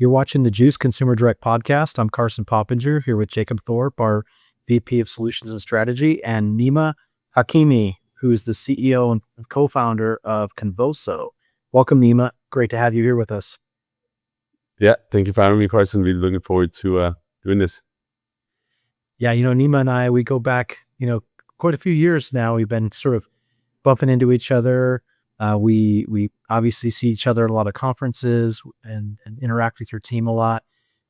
You're watching the Juice Consumer Direct Podcast. I'm Carson Poppenger here with Jacob Thorpe, our VP of Solutions and Strategy, and Nima Hakimi, who is the CEO and co-founder of Convoso. Welcome, Nima. Great to have you here with us. Yeah, thank you for having me, Carson. Really looking forward to doing this. Yeah, Nima and I, we go back, quite a few years now. We've been sort of bumping into each other. We obviously see each other at a lot of conferences and interact with your team a lot.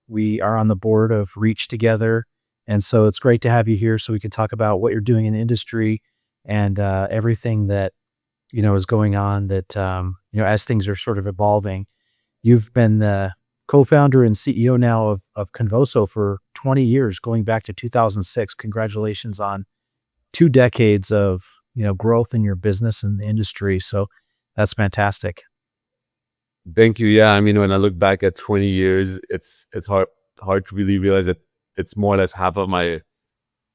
We are on the board of Reach together. And so it's great to have you here so we can talk about what you're doing in the industry and everything that, is going on that, as things are sort of evolving. You've been the co-founder and CEO now of Convoso for 20 years, going back to 2006. Congratulations on 2 decades of, growth in your business and the industry. So that's fantastic. Thank you. Yeah, I mean, when I look back at 20 years, it's hard to really realize that it's more or less half of my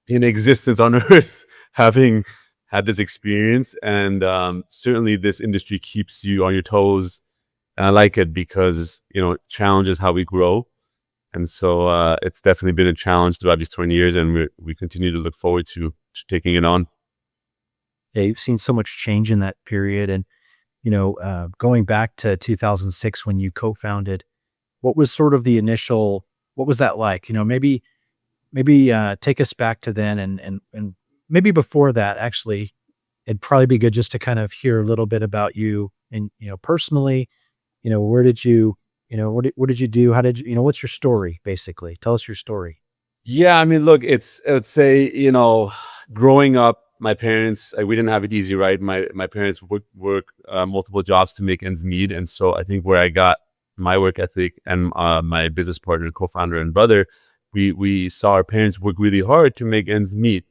existence on Earth having had this experience. And certainly this industry keeps you on your toes. And I like it because, it challenges how we grow. And so it's definitely been a challenge throughout these 20 years. And we continue to look forward to taking it on. Yeah, you've seen so much change in that period. And, going back to 2006 when you co-founded, what was sort of the initial, what was that like? Maybe take us back to then and maybe before that, actually, it'd probably be good just to kind of hear a little bit about you and, personally, where did you, what did you do? How did you, what's your story, basically? Tell us your story. Yeah, I mean, look, I would say, growing up, my parents, we didn't have it easy, right? My parents work multiple jobs to make ends meet. And so I think where I got my work ethic and my business partner, co-founder and brother, we saw our parents work really hard to make ends meet.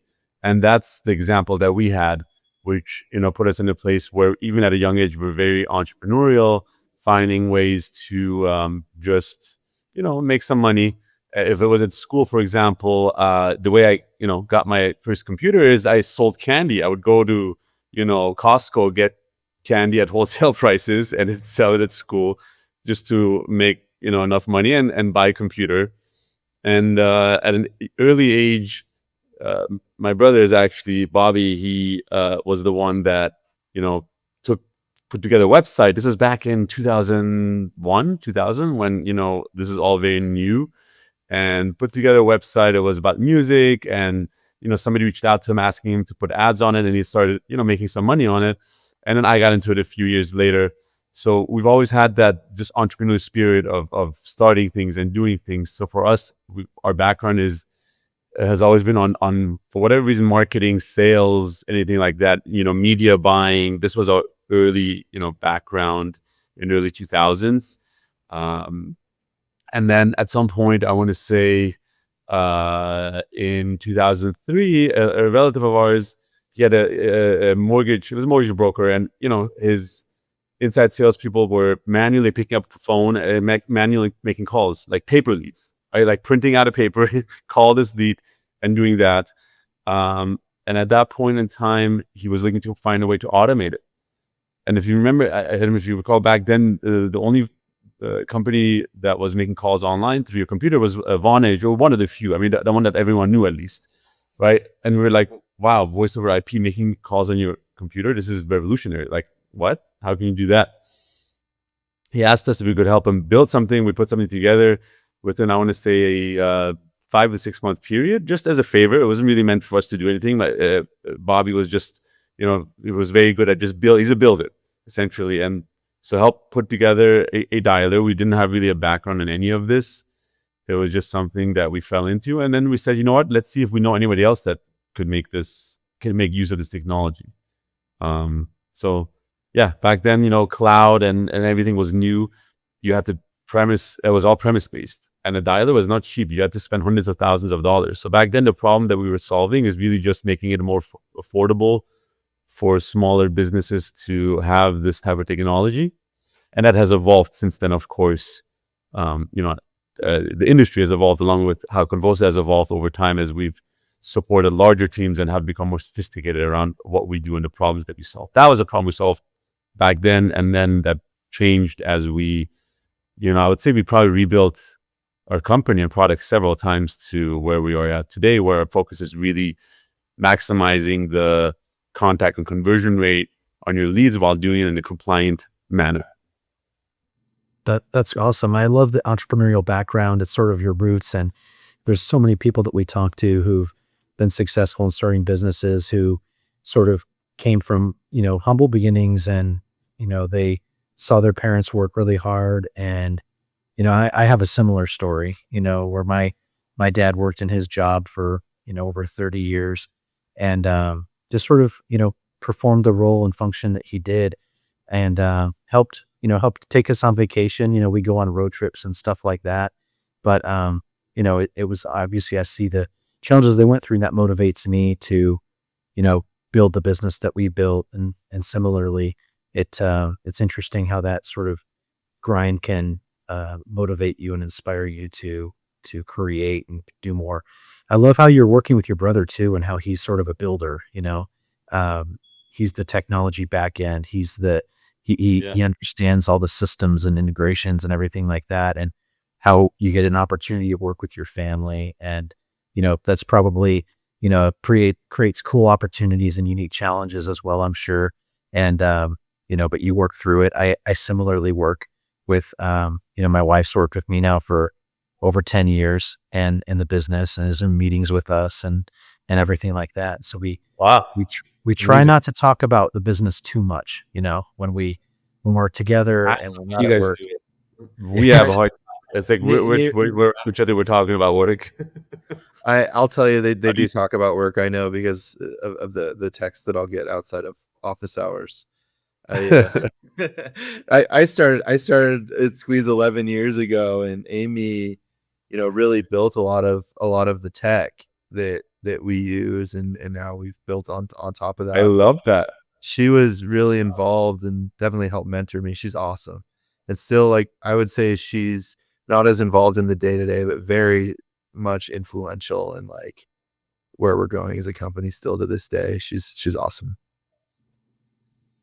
And that's the example that we had, which, put us in a place where even at a young age, we're very entrepreneurial, finding ways to just, make some money. If it was at school, for example, the way I, got my first computer is I sold candy. I would go to, Costco, get candy at wholesale prices and then sell it at school just to make, enough money and buy a computer. And at an early age, my brother is actually, Bobby, he was the one that, put together a website. This was back in 2001, 2000, when, this is all very new. And put together a website. It was about music, and somebody reached out to him asking him to put ads on it, and he started making some money on it. And then I got into it a few years later. So we've always had that just entrepreneurial spirit of starting things and doing things. So for us, our background has always been on for whatever reason, marketing, sales, anything like that. Media buying. This was our early background in the early 2000s. And then at some point, I want to say in 2003, a relative of ours, he had a mortgage. It was a mortgage broker, and his inside salespeople were manually picking up the phone and manually making calls, like paper leads, right? Like printing out a paper, call this lead, and doing that. And at that point in time, he was looking to find a way to automate it. And if you remember, I don't know if you recall back then, the only company that was making calls online through your computer was Vonage, or one of the few. I mean, the one that everyone knew at least, right? And we were like, wow, voice over IP making calls on your computer. This is revolutionary. Like, what? How can you do that? He asked us if we could help him build something. We put something together within, I want to say, a 5 to 6 month period, just as a favor. It wasn't really meant for us to do anything. But Bobby was just, he was very good at just build. He's a builder, essentially. And so help put together a dialer. We didn't have really a background in any of this. It was just something that we fell into. And then we said, you know what, let's see if we know anybody else that could make use of this technology. So yeah, back then, cloud and everything was new. You had to it was all premise based. And a dialer was not cheap. You had to spend hundreds of thousands of dollars. So back then, the problem that we were solving is really just making it more affordable for smaller businesses to have this type of technology. And that has evolved since then, of course. The industry has evolved along with how Convoso has evolved over time as we've supported larger teams and have become more sophisticated around what we do and the problems that we solve. That was a problem we solved back then, and then that changed as we I would say we probably rebuilt our company and product several times to where we are at today, where our focus is really maximizing the contact and conversion rate on your leads while doing it in a compliant manner. That's awesome. I love the entrepreneurial background. It's sort of your roots, and there's so many people that we talk to who've been successful in starting businesses who sort of came from, humble beginnings, and, they saw their parents work really hard. And, I have a similar story, where my dad worked in his job for, over 30 years, and just sort of, performed the role and function that he did, and helped take us on vacation. We go on road trips and stuff like that. But it was obviously, I see the challenges they went through, and that motivates me to, build the business that we built. And similarly, it's interesting how that sort of grind can motivate you and inspire you to create and do more. I love how you're working with your brother too, and how he's sort of a builder. He's the technology back end. He understands all the systems and integrations and everything like that, and how you get an opportunity to work with your family. And, that's probably, creates cool opportunities and unique challenges as well, I'm sure. And, but you work through it. I similarly work with, my wife's worked with me now for over 10 years, and in the business, and is in meetings with us, and everything like that. So Wow. we try Amazing. not to talk about the business too much, when we're together and we're not You at guys work. do it. We have a hard time. It's like They- they- we're each other. We're talking about work. I'll tell you, they do talk about work. I know, because of the texts that I'll get outside of office hours. I started at Squeeze 11 years ago, and Amy, really built a lot of the tech that we use, and now we've built on top of that. I love that. She was really involved and definitely helped mentor me. She's awesome. And still, like, I would say she's not as involved in the day-to-day, but very much influential in like where we're going as a company still to this day. She's awesome.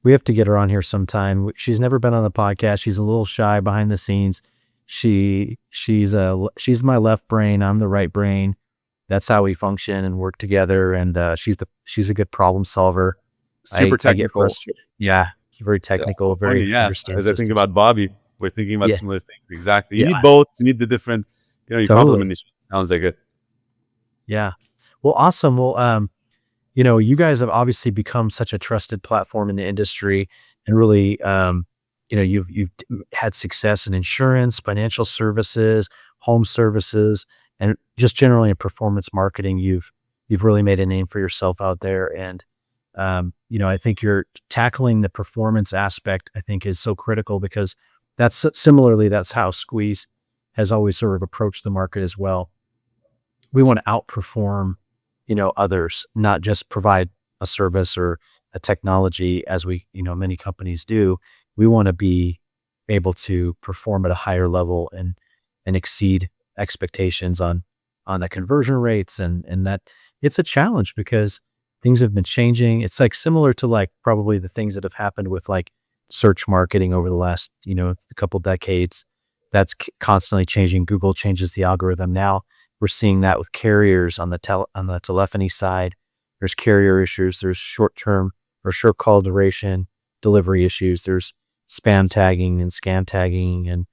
We have to get her on here sometime. She's never been on the podcast. She's a little shy behind the scenes. She's my left brain. I'm the right brain. That's how we function and work together. And she's a good problem solver. Super technical. I get frustrated. Yeah, very technical. Very Funny, understand as I think systems. about Bobby, we're thinking about Yeah. similar things. Exactly. You Yeah. need both. You need the different. You Totally. complement each other. Sounds like it. Yeah. Well, awesome. Well, you guys have obviously become such a trusted platform in the industry, and really, you've had success in insurance, financial services, home services, and just generally in performance marketing. You've really made a name for yourself out there. And, I think you're tackling the performance aspect, I think, is so critical, because that's how Squeeze has always sort of approached the market as well. We want to outperform, others, not just provide a service or a technology as many companies do. We want to be able to perform at a higher level, and exceed expectations on the conversion rates. And that it's a challenge, because things have been changing. It's like similar to like probably the things that have happened with like search marketing over the last, a couple decades. That's constantly changing. Google changes the algorithm. Now we're seeing that with carriers on the telephony side. There's carrier issues. There's short-term or short call duration delivery issues. There's spam tagging and scam tagging, and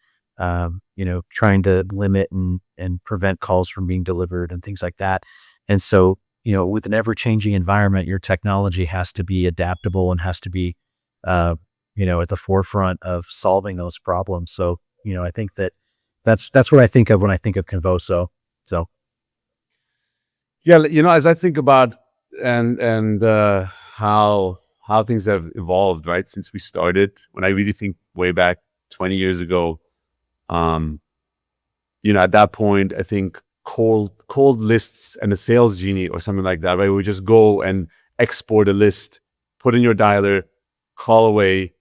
trying to limit and prevent calls from being delivered and things like that. And so, with an ever-changing environment, your technology has to be adaptable and has to be, at the forefront of solving those problems. So, I think that's what I think of when I think of Convoso. So, Yeah, as I think about and how things have evolved, right, since we started. When I really think way back 20 years ago, at that point, I think cold lists and a sales genie or something like that, right? We just go and export a list, put in your dialer, call away,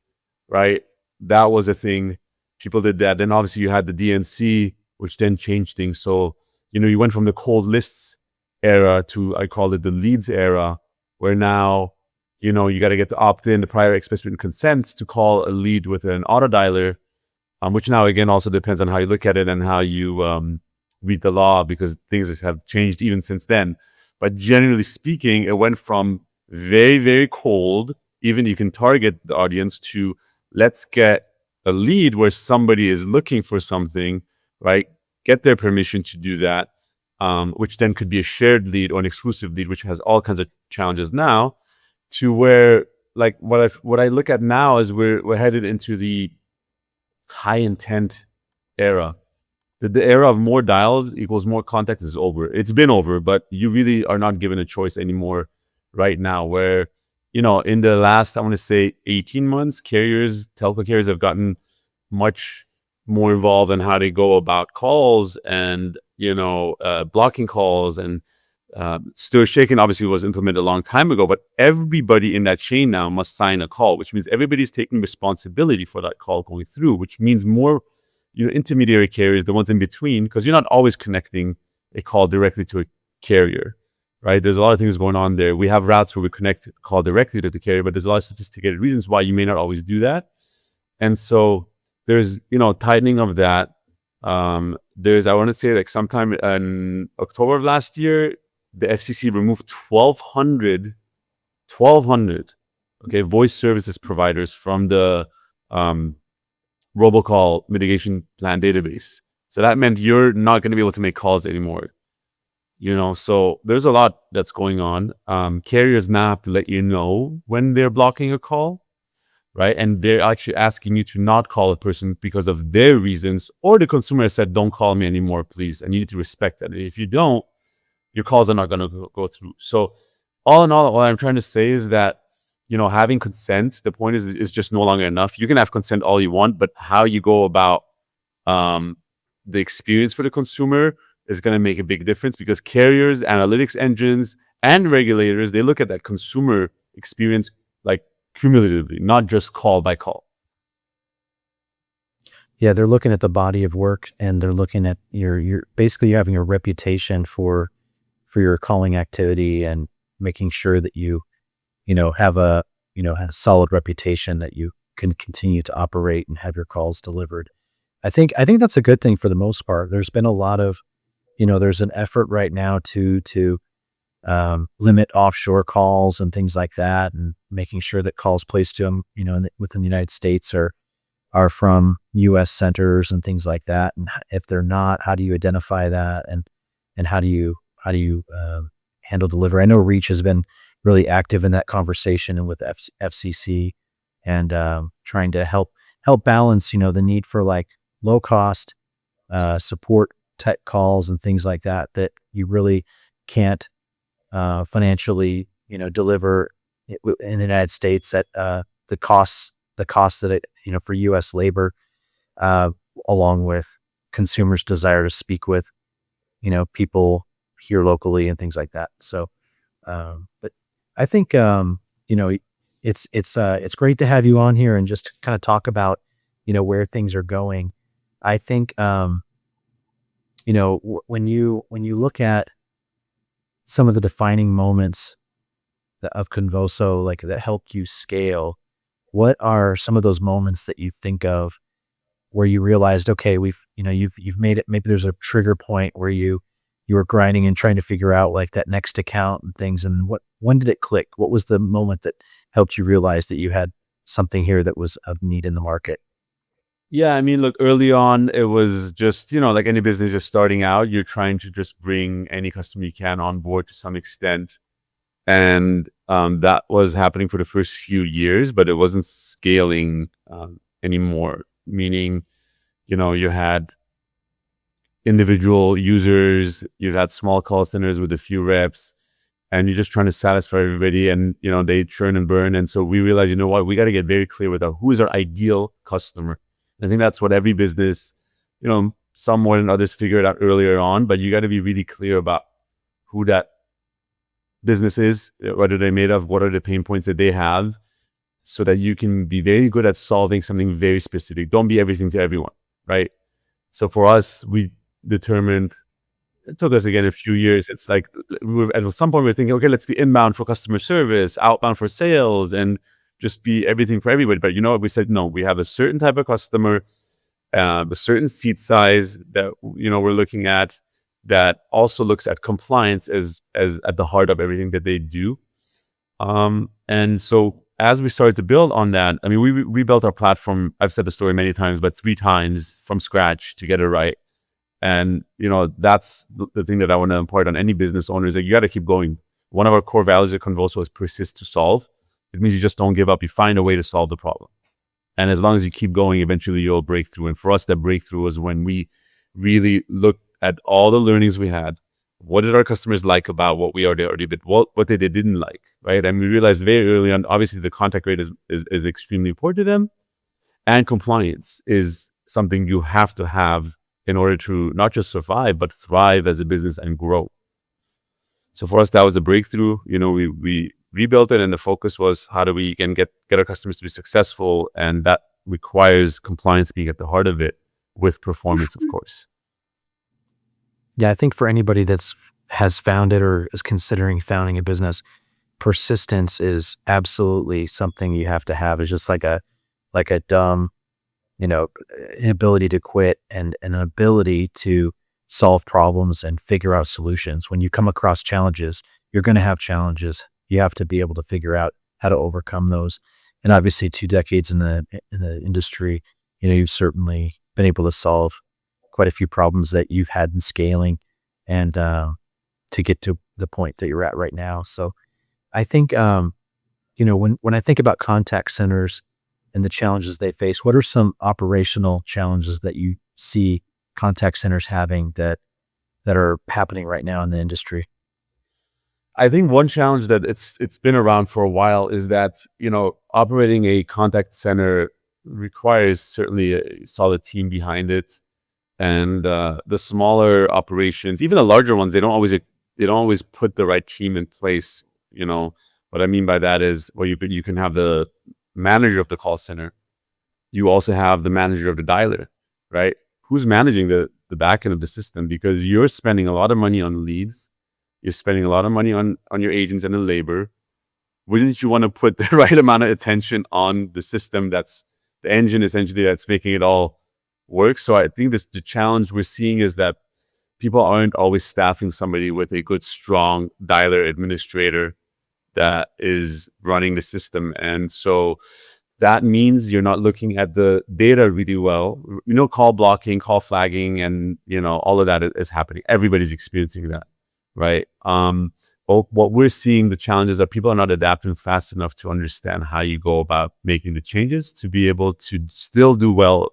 right? That was a thing. People did that. Then obviously you had the DNC, which then changed things. So, you went from the cold lists era to, I call it the leads era, where now, you got to get the opt-in, the prior express written consent to call a lead with an auto dialer. which now again also depends on how you look at it and how you read the law, because things have changed even since then. But generally speaking, it went from very, very cold, even you can target the audience, to let's get a lead where somebody is looking for something, right? Get their permission to do that, which then could be a shared lead or an exclusive lead, which has all kinds of challenges now, to where like what I look at now is we're headed into the high intent era. The era of more dials equals more contacts is over. It's been over, but you really are not given a choice anymore right now, where, in the last, I want to say 18 months, telco carriers have gotten much more involved in how they go about calls and, blocking calls. And Stir Shaken obviously was implemented a long time ago, but everybody in that chain now must sign a call, which means everybody's taking responsibility for that call going through, which means more intermediary carriers, the ones in between, because you're not always connecting a call directly to a carrier, right? There's a lot of things going on there. We have routes where we connect the call directly to the carrier, but there's a lot of sophisticated reasons why you may not always do that. And so there's, tightening of that. I want to say like sometime in October of last year, the FCC removed 1,200, voice services providers from the robocall mitigation plan database. So that meant you're not going to be able to make calls anymore. So there's a lot that's going on. Carriers now have to let you know when they're blocking a call, right? And they're actually asking you to not call a person because of their reasons, or the consumer has said, don't call me anymore, please. And you need to respect that. And if you don't, your calls are not going to go through. So all in all, what I'm trying to say is that, having consent, the point is just no longer enough. You can have consent all you want, but how you go about the experience for the consumer is going to make a big difference, because carriers, analytics engines, and regulators, they look at that consumer experience like cumulatively, not just call by call. Yeah, they're looking at the body of work, and they're looking at your basically you're having a reputation for your calling activity, and making sure that you have a solid reputation that you can continue to operate and have your calls delivered. I think that's a good thing for the most part. There's been a lot of, there's an effort right now to limit offshore calls and things like that, and making sure that calls placed to them, within the United States are from U.S. centers and things like that. And if they're not, how do you identify that, and how do you handle delivery? I know Reach has been really active in that conversation and with FCC, and trying to help balance, the need for like low cost support tech calls and things like that you really can't financially, deliver in the United States at the costs that it, for U.S. labor, along with consumers' desire to speak with, people here locally and things like that. So, but I think, it's great to have you on here and just kind of talk about, where things are going. I think, when you look at some of the defining moments of Convoso, like that helped you scale, what are some of those moments that you think of where you realized, okay, you've made it, maybe there's a trigger point where you were grinding and trying to figure out like that next account and things, and when did it click? What was the moment that helped you realize that you had something here that was of need in the market? Yeah, I mean, look, early on, it was just, like any business just starting out, you're trying to just bring any customer you can on board to some extent. And that was happening for the first few years, but it wasn't scaling anymore. Meaning, you had individual users, you had small call centers with a few reps, and you're just trying to satisfy everybody, and they churn and burn. And so we realized, we got to get very clear with who is our ideal customer. I think that's what every business, some more than others, figured out earlier on, but you got to be really clear about who that business is, what are they made of, what are the pain points that they have, so that you can be very good at solving something very specific. Don't be everything to everyone, right? So for us, we determined, it took us again a few years. It's like at some point we're thinking, okay, let's be inbound for customer service, outbound for sales, and just be everything for everybody. But we said, no, we have a certain type of customer, a certain seat size that we're looking at, that also looks at compliance as at the heart of everything that they do. And so as we started to build on that, I mean, we built our platform, I've said the story many times, but 3 times from scratch to get it right. And that's the thing that I want to impart on any business owners, that you got to keep going. One of our core values at Convoso is persist to solve. It means you just don't give up. You find a way to solve the problem. And as long as you keep going, eventually you'll break through. And for us, that breakthrough was when we really looked at all the learnings we had. What did our customers like about what we already did? What they didn't like, right? And we realized very early on, obviously the contact rate is extremely important to them. And compliance is something you have to have in order to not just survive, but thrive as a business and grow. So for us, that was the breakthrough. We rebuilt it, and the focus was how do we get our customers to be successful, and that requires compliance being at the heart of it, with performance, of course. Yeah, I think for anybody has founded or is considering founding a business, persistence is absolutely something you have to have. It's just like a dumb, inability to quit, and an ability to solve problems and figure out solutions. When you come across challenges, you're going to have challenges. You have to be able to figure out how to overcome those. And obviously 2 decades in the industry, you've certainly been able to solve quite a few problems that you've had in scaling, and to get to the point that you're at right now. So I think, when I think about contact centers and the challenges they face, what are some operational challenges that you see contact centers having that are happening right now in the industry? I think one challenge that it's been around for a while is that, operating a contact center requires certainly a solid team behind it. And the smaller operations, even the larger ones, they don't always put the right team in place. What I mean by that is, well, you can have the manager of the call center. You also have the manager of the dialer, right? Who's managing the back end of the system? Because you're spending a lot of money on leads. You're spending a lot of money on your agents and the labor. Wouldn't you want to put the right amount of attention on the system that's the engine, essentially, that's making it all work? So I think the challenge we're seeing is that people aren't always staffing somebody with a good, strong dialer administrator that is running the system. And so that means you're not looking at the data really well. Call blocking, call flagging, and all of that is happening. Everybody's experiencing that, right? But what we're seeing, the challenges are people are not adapting fast enough to understand how you go about making the changes to be able to still do well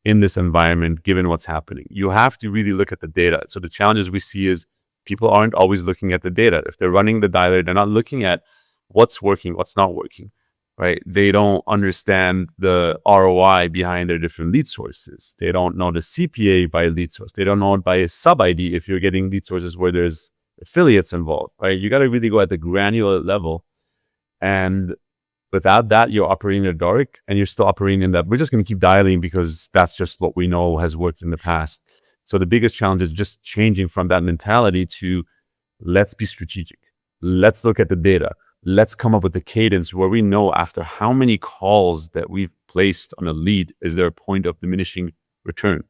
in this environment, given what's happening. You have to really look at the data. So the challenges we see is people aren't always looking at the data. If they're running the dialer, they're not looking at what's working, what's not working, right? They don't understand the ROI behind their different lead sources. They don't know the CPA by lead source. They don't know it by a sub ID if you're getting lead sources where there's affiliates involved, right? You got to really go at the granular level. And without that, you're operating in the dark, and you're still operating in that. We're just going to keep dialing because that's just what we know has worked in the past. So the biggest challenge is just changing from that mentality to let's be strategic. Let's look at the data. Let's come up with a cadence where we know after how many calls that we've placed on a lead, is there a point of diminishing return?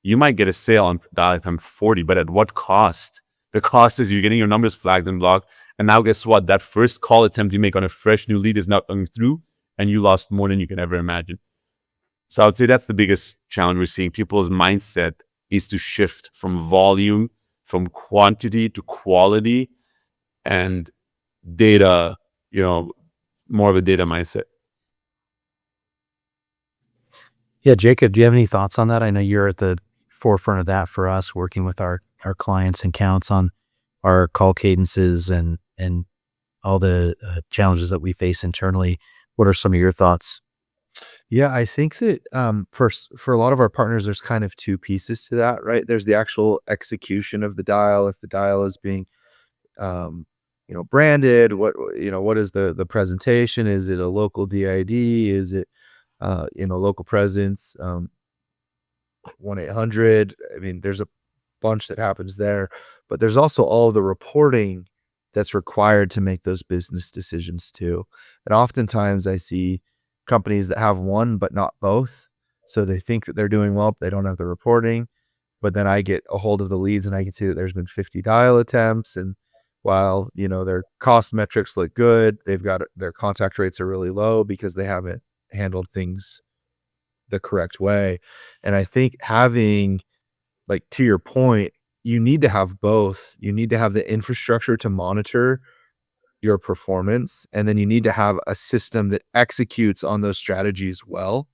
You might get a sale on dial time 40, but at what cost? The cost is you're getting your numbers flagged and blocked. And now guess what? That first call attempt you make on a fresh new lead is not going through, and you lost more than you can ever imagine. So I would say that's the biggest challenge we're seeing. People's mindset is to shift from volume, from quantity to quality, and data, more of a data mindset. Yeah, Jacob, do you have any thoughts on that? I know you're at the forefront of that for us, working with our clients and counts on our call cadences and all the challenges that we face internally. What are some of your thoughts? Yeah, I think that for a lot of our partners, there's kind of 2 pieces to that, right? There's the actual execution of the dial. If the dial is being, branded, what is the presentation? Is it a local DID? Is it, local presence? 1-800. I mean, there's a bunch that happens there, but there's also all the reporting that's required to make those business decisions too. And oftentimes I see companies that have one but not both. So they think that they're doing well, but they don't have the reporting. But then I get a hold of the leads and I can see that there's been 50 dial attempts. And while, their cost metrics look good, they've got their contact rates are really low because they haven't handled things the correct way. And I think having, like, to your point, you need to have both. You need to have the infrastructure to monitor your performance, and then you need to have a system that executes on those strategies well,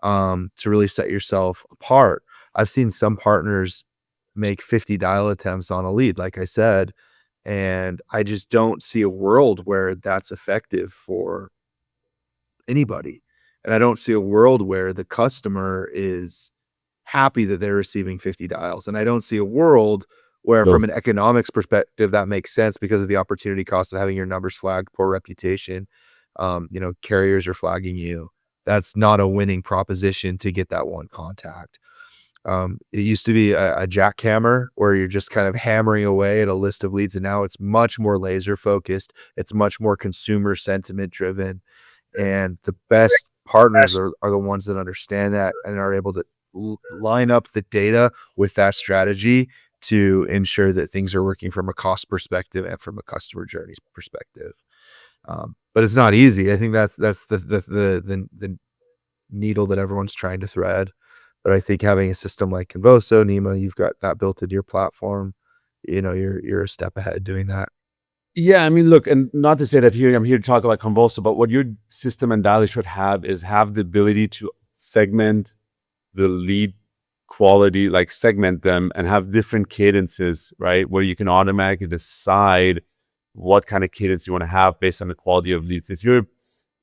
to really set yourself apart. I've seen some partners make 50 dial attempts on a lead, like I said, and I just don't see a world where that's effective for anybody. And I don't see a world where the customer is happy that they're receiving 50 dials. And I don't see a world where, So from an economics perspective, that makes sense because of the opportunity cost of having your numbers flagged, poor reputation. Carriers are flagging you. That's not a winning proposition to get that one contact. It used to be a jackhammer where you're just kind of hammering away at a list of leads, and now it's much more laser focused. It's much more consumer sentiment driven, and the best partners are the ones that understand that and are able to line up the data with that strategy to ensure that things are working from a cost perspective and from a customer journey perspective. But it's not easy. I think that's the needle that everyone's trying to thread. But I think having a system like Convoso, Nima, you've got that built into your platform. You're a step ahead doing that. yeah, I mean, look, and not to say that I'm here to talk about Convoso, but what your system and dialer should have the ability to segment the lead quality, like segment them and have different cadences, right? Where you can automatically decide what kind of cadence you want to have based on the quality of leads. If you're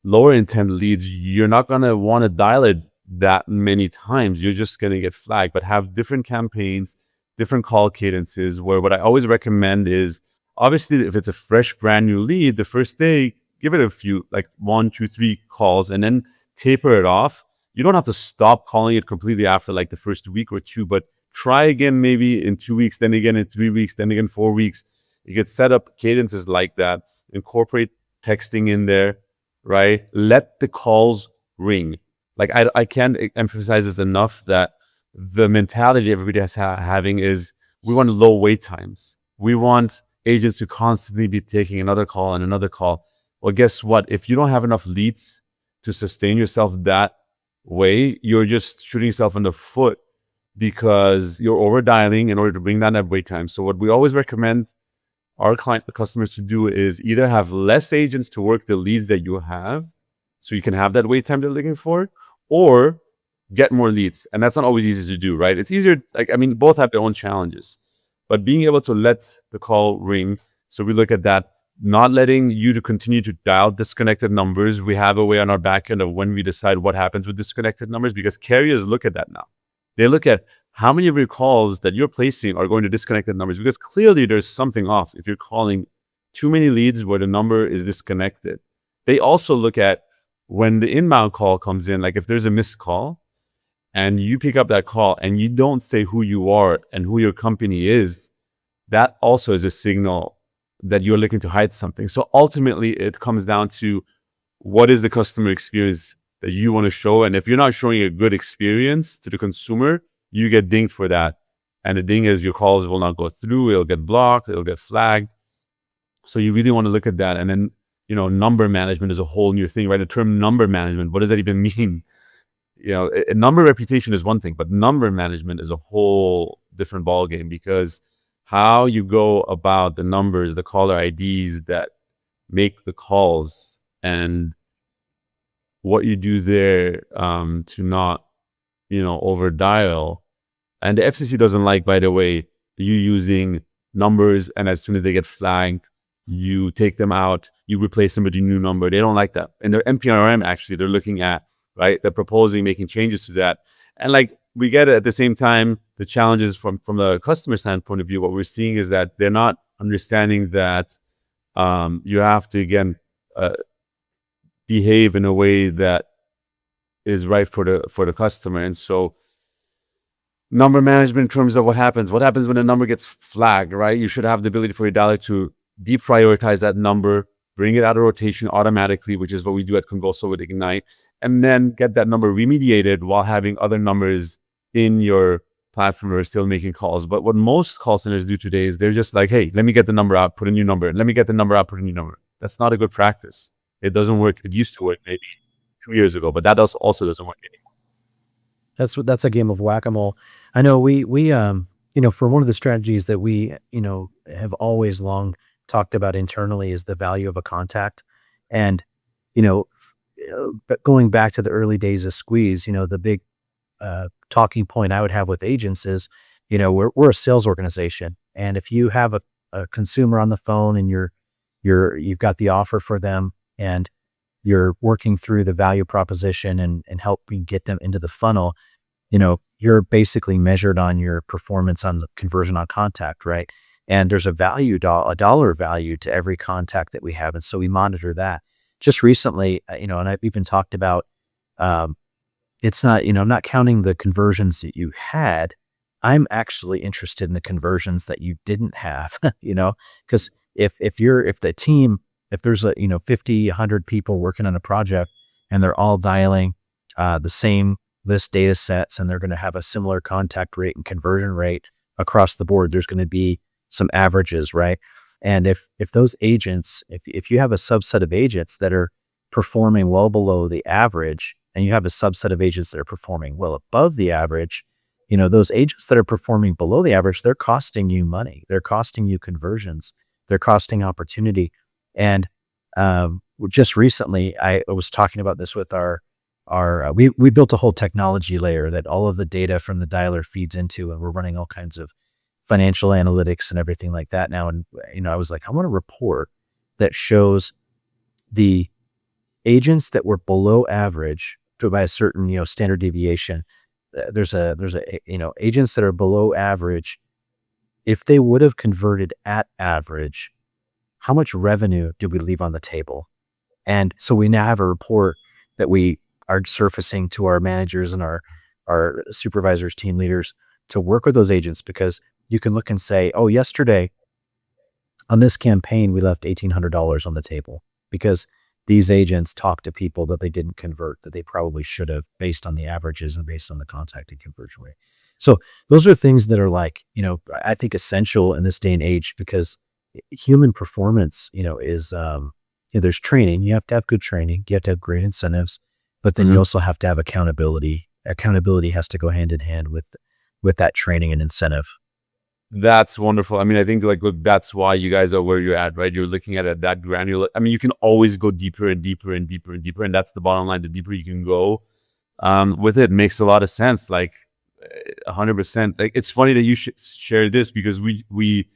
lower intent leads, you're not going to want to dial it that many times. You're just going to get flagged, but have different campaigns, different call cadences, where what I always recommend is, obviously, if it's a fresh, brand new lead, the first day, give it a few, like 1, 2, 3 calls, and then taper it off. You don't have to stop calling it completely after like the first week or two, but try again maybe in 2 weeks, then again in 3 weeks, then again 4 weeks. You could set up cadences like that, incorporate texting in there, right? Let the calls ring. Like I can't emphasize this enough that the mentality everybody is having is we want low wait times. We want agents to constantly be taking another call and another call. Well, guess what? If you don't have enough leads to sustain yourself that way, you're just shooting yourself in the foot because you're over dialing in order to bring down that wait time. So what we always recommend our customers to do is either have less agents to work the leads that you have, so you can have that wait time they're looking for, or get more leads. And that's not always easy to do, right? It's easier, both have their own challenges, but being able to let the call ring. So we look at that, not letting you to continue to dial disconnected numbers. We have a way on our back end of when we decide what happens with disconnected numbers, because carriers look at that now. They look at how many of your calls that you're placing are going to disconnected numbers, because clearly there's something off if you're calling too many leads where the number is disconnected. They also look at when the inbound call comes in, like if there's a missed call and you pick up that call and you don't say who you are and who your company is, that also is a signal that you're looking to hide something. So ultimately, it comes down to what is the customer experience that you want to show. And if you're not showing a good experience to the consumer, you get dinged for that. And the ding is your calls will not go through. It'll get blocked. It'll get flagged. So you really want to look at that. And then, number management is a whole new thing, right? The term number management, what does that even mean? A number reputation is one thing, but number management is a whole different ballgame, because how you go about the numbers, the caller IDs that make the calls, and what you do there to not, over dial. And the FCC doesn't like, by the way, you using numbers, and as soon as they get flagged, you take them out, you replace them with a new number. They don't like that. And their NPRM, actually, they're looking at, right? They're proposing making changes to that. And we get it at the same time, the challenges from the customer standpoint of view, what we're seeing is that they're not understanding that you have to, again, behave in a way that is right for the customer. And so number management in terms of what happens when a number gets flagged, right? You should have the ability for your dialer to deprioritize that number, bring it out of rotation automatically, which is what we do at Convoso with Ignite. and then get that number remediated while having other numbers in your platform are still making calls. But what most call centers do today is they're just like, hey, let me get the number out, put a new number. Let me get the number out, put a new number. That's not a good practice. It doesn't work. It used to work maybe 2 years ago, but that also doesn't work anymore. That's a game of whack-a-mole. I know we for one of the strategies that we, have always long talked about internally is the value of a contact. And, but going back to the early days of Squeeze, the big talking point I would have with agents is, we're a sales organization. And if you have a consumer on the phone and you've got the offer for them and you're working through the value proposition and helping get them into the funnel, you're basically measured on your performance on the conversion on contact, right? And there's a dollar value to every contact that we have. And so we monitor that. Just recently, and I've even talked about, it's not, I'm not counting the conversions that you had. I'm actually interested in the conversions that you didn't have, because if there's 50, 100 people working on a project and they're all dialing the same list data sets and they're going to have a similar contact rate and conversion rate across the board, there's going to be some averages, right? And if those agents, if you have a subset of agents that are performing well below the average and you have a subset of agents that are performing well above the average, those agents that are performing below the average, they're costing you money. They're costing you conversions. They're costing opportunity. And just recently, I was talking about this with we built a whole technology layer that all of the data from the dialer feeds into, and we're running all kinds of financial analytics and everything like that now. And, I was like, I want a report that shows the agents that were below average by a certain, standard deviation. There's agents that are below average. If they would have converted at average, how much revenue do we leave on the table? And so we now have a report that we are surfacing to our managers and our supervisors, team leaders to work with those agents, because you can look and say, oh, yesterday on this campaign, we left $1,800 on the table because these agents talked to people that they didn't convert, that they probably should have, based on the averages and based on the contact and conversion rate. So those are things that are I think essential in this day and age, because human performance, is, there's training. You have to have good training. You have to have great incentives, but then you also have to have accountability. Accountability has to go hand in hand with that training and incentive. That's wonderful. I mean, I think look, that's why you guys are where you're at, right? You're looking at it that granular. I mean, you can always go deeper and deeper and deeper and deeper. And that's the bottom line. The deeper you can go with it makes a lot of sense. 100%. It's funny that you should share this, because we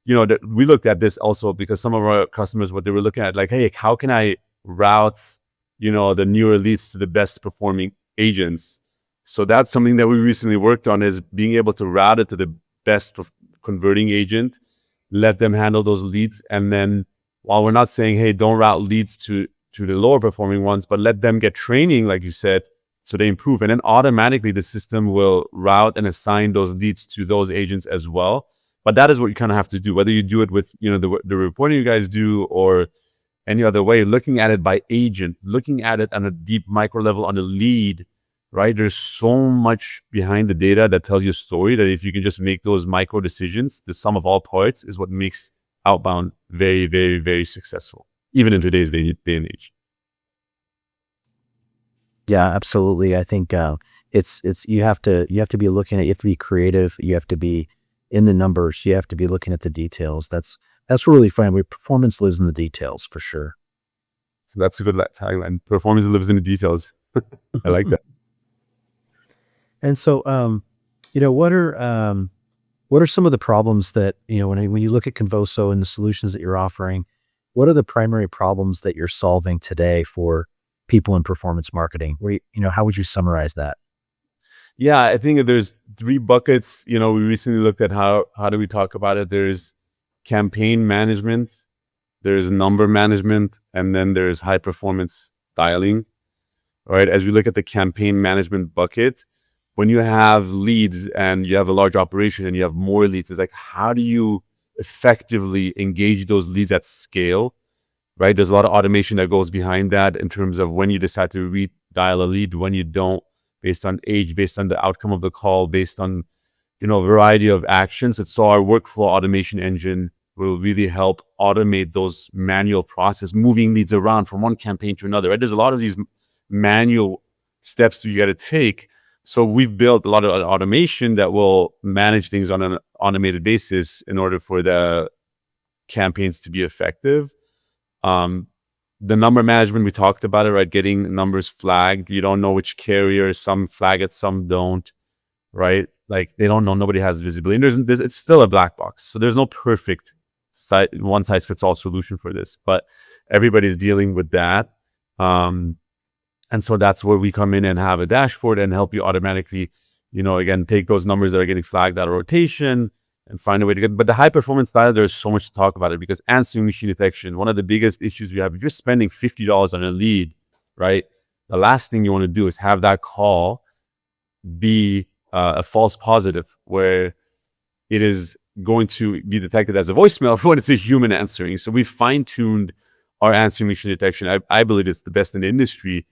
looked at this also because some of our customers, what they were looking at, hey, how can I route, the newer leads to the best performing agents? So that's something that we recently worked on, is being able to route it to the best converting agent, let them handle those leads. And then while we're not saying, hey, don't route leads to the lower performing ones, but let them get training, like you said, so they improve. And then automatically the system will route and assign those leads to those agents as well. But that is what you kind of have to do, whether you do it with, the reporting you guys do or any other way, looking at it by agent, looking at it on a deep micro level on the lead, right? There's so much behind the data that tells you a story, that if you can just make those micro decisions, the sum of all parts is what makes Outbound very, very, very successful, even in today's day and age. Yeah, absolutely. I think it's you have to be looking at, you have to be creative, you have to be in the numbers, you have to be looking at the details. That's really fun. Performance lives in the details, for sure. So that's a good tagline. Performance lives in the details. I like that. And so, what are some of the problems that, when you look at Convoso and the solutions that you're offering, what are the primary problems that you're solving today for people in performance marketing? How would you summarize that? Yeah, I think there's 3 buckets. We recently looked at how do we talk about it. There's campaign management, there's number management, and then there's high performance dialing. All right. As we look at the campaign management bucket, when you have leads and you have a large operation and you have more leads, it's how do you effectively engage those leads at scale right? There's a lot of automation that goes behind that in terms of when you decide to redial a lead, when you don't, based on age, based on the outcome of the call, based on, a variety of actions. And so our workflow automation engine will really help automate those manual process, moving leads around from one campaign to another, right? There's a lot of these manual steps that you got to take. So we've built a lot of automation that will manage things on an automated basis in order for the campaigns to be effective. The number management, we talked about it, right? Getting numbers flagged. You don't know which carrier, some flag it, some don't, right? Like they don't know, nobody has visibility. And it's still a black box. So there's no perfect one size fits all solution for this, but everybody's dealing with that. And so that's where we come in and have a dashboard and help you automatically, again, take those numbers that are getting flagged out of rotation and find a way to get. But the high performance style, there's so much to talk about it, because answering machine detection, one of the biggest issues we have, if you're spending $50 on a lead, right? The last thing you want to do is have that call be a false positive where it is going to be detected as a voicemail when it's a human answering. So we fine-tuned our answering machine detection. I believe it's the best in the industry,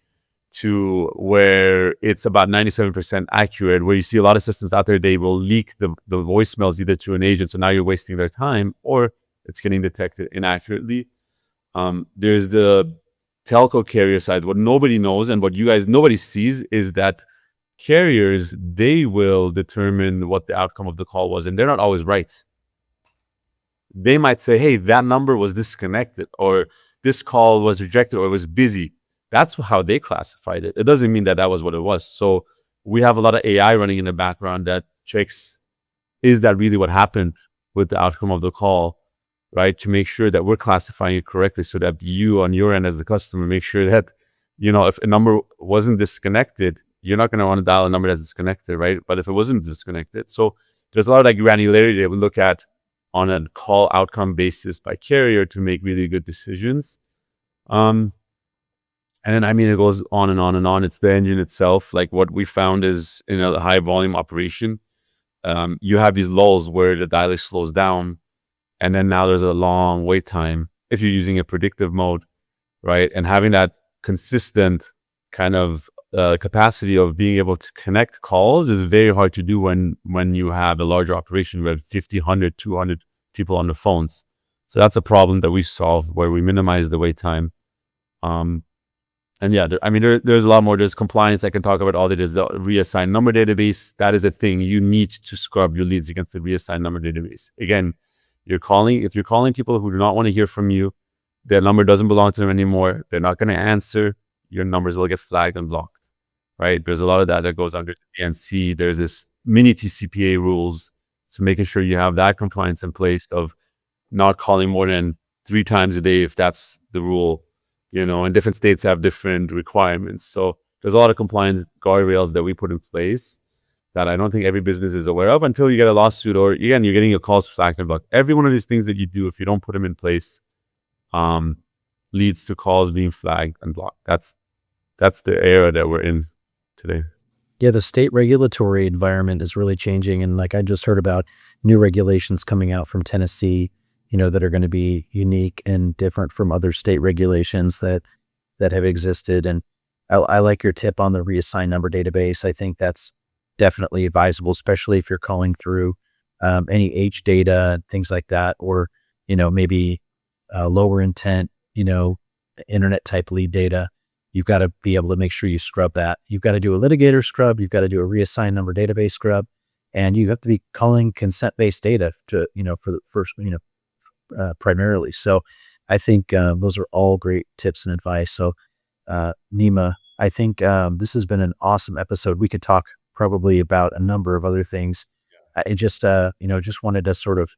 to where it's about 97% accurate, where you see a lot of systems out there, they will leak the voicemails either to an agent, so now you're wasting their time, or it's getting detected inaccurately. There's the telco carrier side. What nobody knows and what nobody sees is that carriers, they will determine what the outcome of the call was, and they're not always right. They might say, hey, that number was disconnected, or this call was rejected, or it was busy. That's how they classified it. It doesn't mean that was what it was. So we have a lot of AI running in the background that checks, is that really what happened with the outcome of the call, right? To make sure that we're classifying it correctly, so that you on your end as the customer make sure that, if a number wasn't disconnected, you're not going to want to dial a number that's disconnected, right? But if it wasn't disconnected, so there's a lot of like granularity that we look at on a call outcome basis by carrier to make really good decisions. And then, it goes on and on and on. It's the engine itself. Like what we found is in a high volume operation, you have these lulls where the dialer slows down, and then now there's a long wait time if you're using a predictive mode, right? And having that consistent kind of capacity of being able to connect calls is very hard to do when you have a larger operation with 50, 100, 200 people on the phones. So that's a problem that we solved, where we minimize the wait time. And yeah, there's a lot more. There's compliance. I can talk about all that. There's the reassigned number database. That is a thing. You need to scrub your leads against the reassigned number database. Again, if you're calling people who do not want to hear from you, their number doesn't belong to them anymore, they're not going to answer, your numbers will get flagged and blocked, right? There's a lot of that goes under the DNC. There's this mini TCPA rules. So making sure you have that compliance in place of not calling more than 3 times a day, if that's the rule. And different states have different requirements. So there's a lot of compliance guardrails that we put in place that I don't think every business is aware of until you get a lawsuit, or again, you're getting your calls flagged and blocked. Every one of these things that you do, if you don't put them in place, leads to calls being flagged and blocked. That's the era that we're in today. Yeah, the state regulatory environment is really changing. And like I just heard about new regulations coming out from Tennessee, that are going to be unique and different from other state regulations that have existed. And I like your tip on the reassigned number database. I think that's definitely advisable, especially if you're calling through any age data, things like that, or, maybe lower intent, internet type lead data. You've got to be able to make sure you scrub that. You've got to do a litigator scrub. You've got to do a reassigned number database scrub, and you have to be calling consent-based data to, for the first, primarily. So I think those are all great tips and advice. So Nima, I think this has been an awesome episode. We could talk probably about a number of other things. I just wanted to sort of,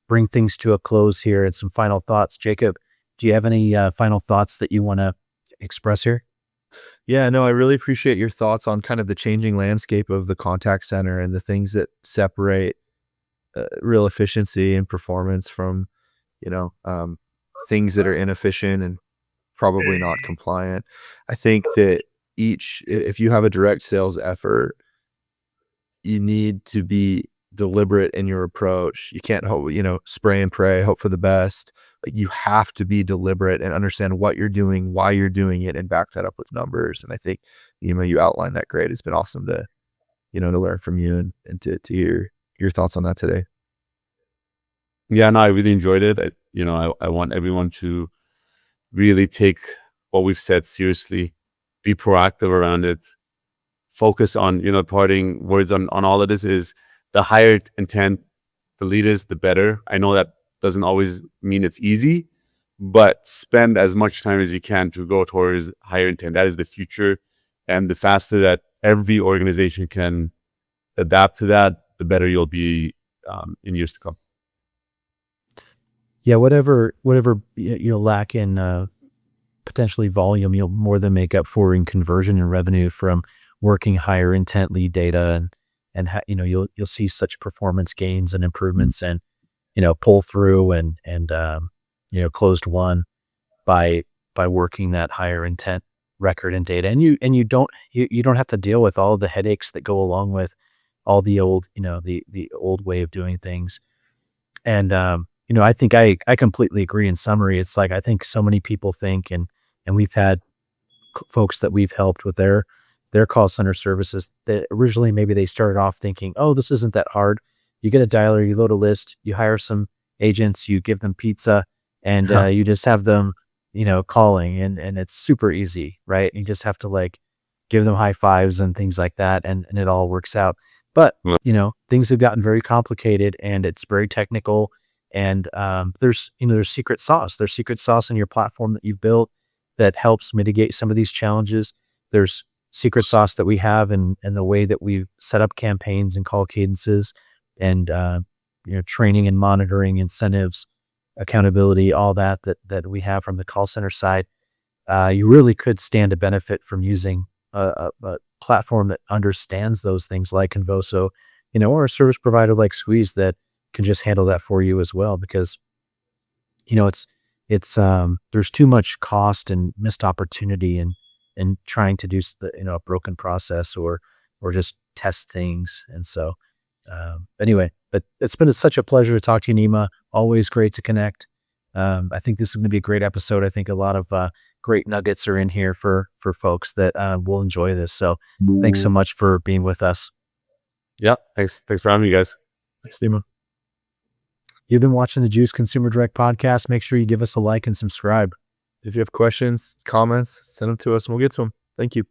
bring things to a close here and some final thoughts. Jacob, do you have any final thoughts that you want to express here? Yeah, no, I really appreciate your thoughts on kind of the changing landscape of the contact center and the things that separate real efficiency and performance from, things that are inefficient and probably not compliant. I think that if you have a direct sales effort, you need to be deliberate in your approach. You can't hope, spray and pray, hope for the best, Like, you have to be deliberate and understand what you're doing, why you're doing it, and back that up with numbers. And I think, you outlined that great. It's been awesome to, to learn from you and to hear your thoughts on that today. Yeah, no, I really enjoyed it. I want everyone to really take what we've said seriously, be proactive around it, focus on, parting words on all of this is the higher intent the lead is, the better. I know that doesn't always mean it's easy, but spend as much time as you can to go towards higher intent. That is the future. And the faster that every organization can adapt to that, the better you'll be in years to come. Yeah, whatever you'll lack in potentially volume, you'll more than make up for in conversion and revenue from working higher intent lead data, and you'll see such performance gains and improvements and pull through and closed won by working that higher intent record and data, and you don't have to deal with all of the headaches that go along with all the old the old way of doing things. And I think I completely agree. In summary, it's like I think so many people think, and we've had folks that we've helped with their call center services that originally maybe they started off thinking, oh, this isn't that hard. You get a dialer, you load a list, you hire some agents, you give them pizza, and you just have them calling, and it's super easy, right? You just have to like give them high fives and things like that, and it all works out. But things have gotten very complicated, and it's very technical, and there's secret sauce. There's secret sauce in your platform that you've built that helps mitigate some of these challenges. There's secret sauce that we have in the way that we've set up campaigns and call cadences, and training and monitoring, incentives, accountability, all that we have from the call center side. You really could stand to benefit from using a platform that understands those things like Convoso, or a service provider like Squeeze that can just handle that for you as well, because it's there's too much cost and missed opportunity in trying to do a broken process or just test things. And so anyway, but it's been such a pleasure to talk to you, Nima. Always great to connect. I think this is going to be a great episode. I think a lot of great nuggets are in here for folks that will enjoy this. So thanks so much for being with us. Yeah, thanks for having me, guys. Thanks, Nima. You've been watching the Juice Consumer Direct podcast. Make sure you give us a like and subscribe. If you have questions, comments, send them to us and we'll get to them. Thank you.